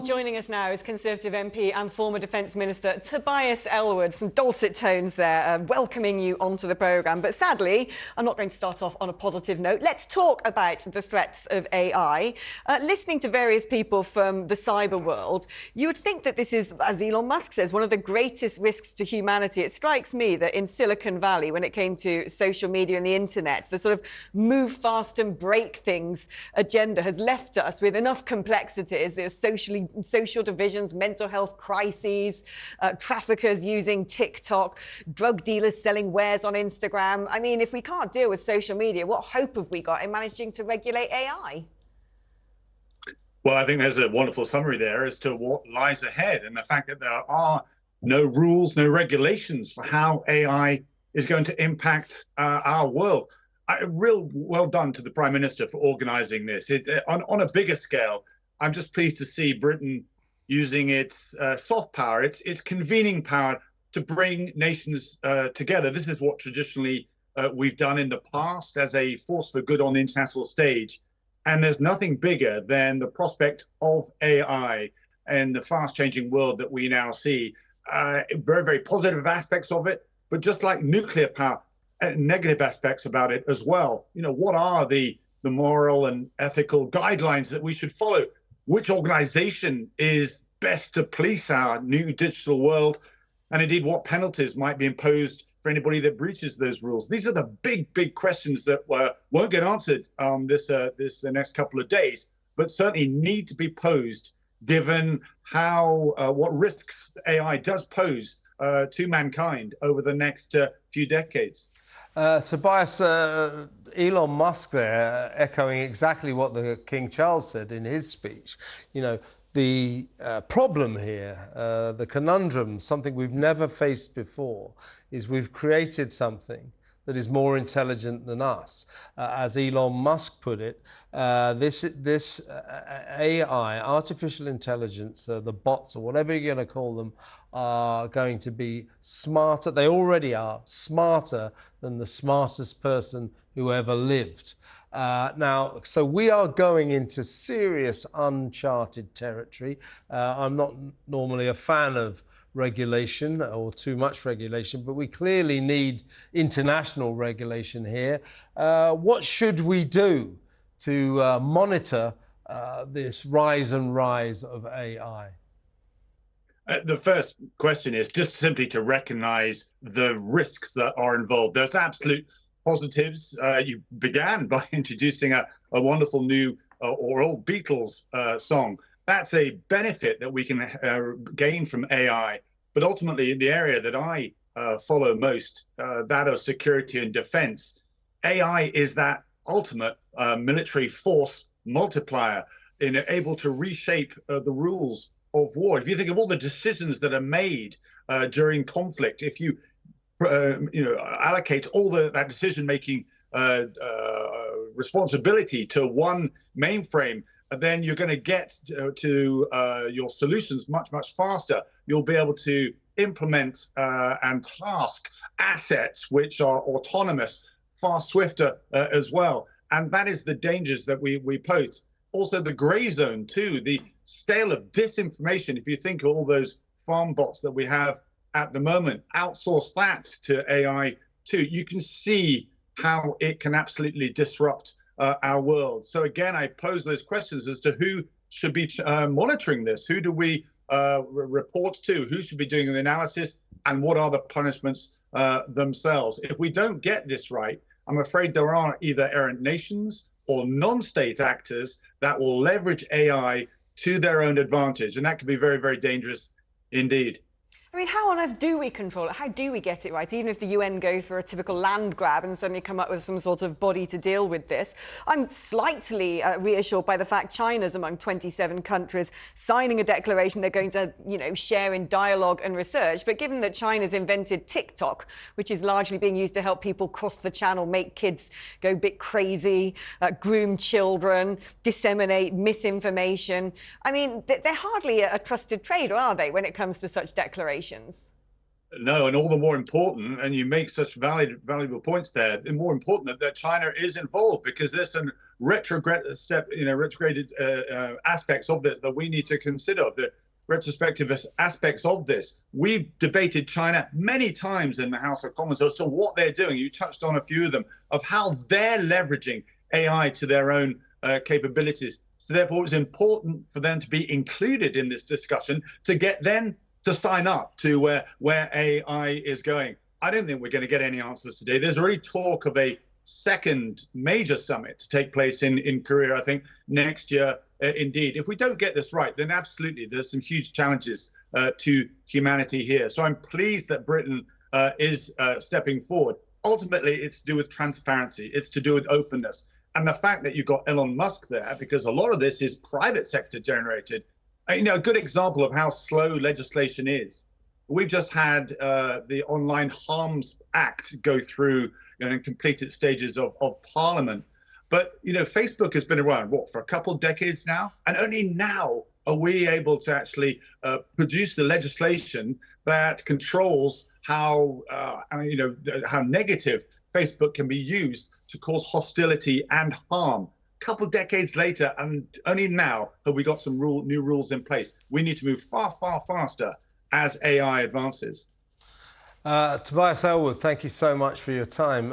joining us now is Conservative MP and former Defence Minister Tobias Ellwood. Some dulcet tones there, welcoming you onto the programme. But sadly, I'm not going to start off on a positive note. Let's talk about the threats of AI. Listening to various people from the cyber world, you would think that this is, as Elon Musk says, one of the greatest risks to humanity. It strikes me that in Silicon Valley, when it came to social media and the internet, the sort of move fast and break things agenda has left us with enough complexities. There's social divisions, mental health crises, traffickers using TikTok, drug dealers selling wares on Instagram. I mean, if we can't deal with social media, what hope have we got in managing to regulate AI? Well, I think there's a wonderful summary there as to what lies ahead, and the fact that there are no rules, no regulations for how AI is going to impact our world. Real well done to the Prime Minister for organising this. It's on a bigger scale. I'm just pleased to see Britain using its soft power, its convening power to bring nations together. This is what traditionally we've done in the past as a force for good on the international stage. And there's nothing bigger than the prospect of AI and the fast-changing world that we now see. Very, very positive aspects of it, but just like nuclear power, negative aspects about it as well. You know, what are the moral and ethical guidelines that we should follow? Which organization is best to police our new digital world? And indeed, what penalties might be imposed for anybody that breaches those rules? These are the big, big questions that won't get answered the next couple of days, but certainly need to be posed given how what risks AI does pose to mankind over the next few decades. Tobias, Elon Musk there, echoing exactly what the King Charles said in his speech. You know, the problem here, the conundrum, something we've never faced before, is we've created something that is more intelligent than us. As Elon Musk put it, this AI, artificial intelligence, the bots or whatever you're going to call them, are going to be smarter. They already are smarter than the smartest person who ever lived. Now, so we are going into serious uncharted territory. I'm not normally a fan of regulation or too much regulation, but we clearly need international regulation here. What should we do to monitor this rise of AI? The first question is just simply to recognize the risks that are involved. There's absolute positives. You began by introducing a wonderful new or old Beatles song. That's a benefit that we can gain from AI. But ultimately, in the area that I follow most, that of security and defense, AI is that ultimate military force multiplier, able to reshape the rules of war. If you think of all the decisions that are made during conflict, if you allocate all that decision-making responsibility to one mainframe, then you're going to get to your solutions much, much faster. You'll be able to implement and task assets which are autonomous, far swifter as well. And that is the dangers that we pose. Also, the gray zone, too, the scale of disinformation. If you think of all those farm bots that we have at the moment, outsource that to AI, too. You can see how it can absolutely disrupt our world. So again, I pose those questions as to who should be monitoring this. Who do we report to? Who should be doing the analysis? And what are the punishments themselves? If we don't get this right, I'm afraid there are either errant nations or non-state actors that will leverage AI to their own advantage. And that can be very, very dangerous indeed. I mean, how on earth do we control it? How do we get it right? Even if the UN go for a typical land grab and suddenly come up with some sort of body to deal with this. I'm slightly reassured by the fact China's among 27 countries signing a declaration they're going to, share in dialogue and research. But given that China's invented TikTok, which is largely being used to help people cross the channel, make kids go a bit crazy, groom children, disseminate misinformation. I mean, they're hardly a trusted trader, are they, when it comes to such declarations? No, and all the more important, and you make such valuable points there, the more important that China is involved, because there's some retrograded aspects of this that we need to consider. The retrospective aspects of this. We've debated China many times in the House of Commons as to what they're doing. You touched on a few of them, of how they're leveraging AI to their own capabilities. So therefore, it's important for them to be included in this discussion to get them to sign up to where AI is going. I don't think we're going to get any answers today. There's already talk of a second major summit to take place in Korea, I think, next year. Indeed, if we don't get this right, then absolutely there's some huge challenges to humanity here. So I'm pleased that Britain is stepping forward. Ultimately, it's to do with transparency. It's to do with openness. And the fact that you've got Elon Musk there, because a lot of this is private sector generated. A good example of how slow legislation is. We've just had the Online Harms Act go through and complete its stages of Parliament. But, Facebook has been around, for a couple of decades now? And only now are we able to actually produce the legislation that controls how negative Facebook can be used to cause hostility and harm. A couple of decades later, and only now have we got some new rules in place. We need to move far, far faster as AI advances. Tobias Ellwood, thank you so much for your time.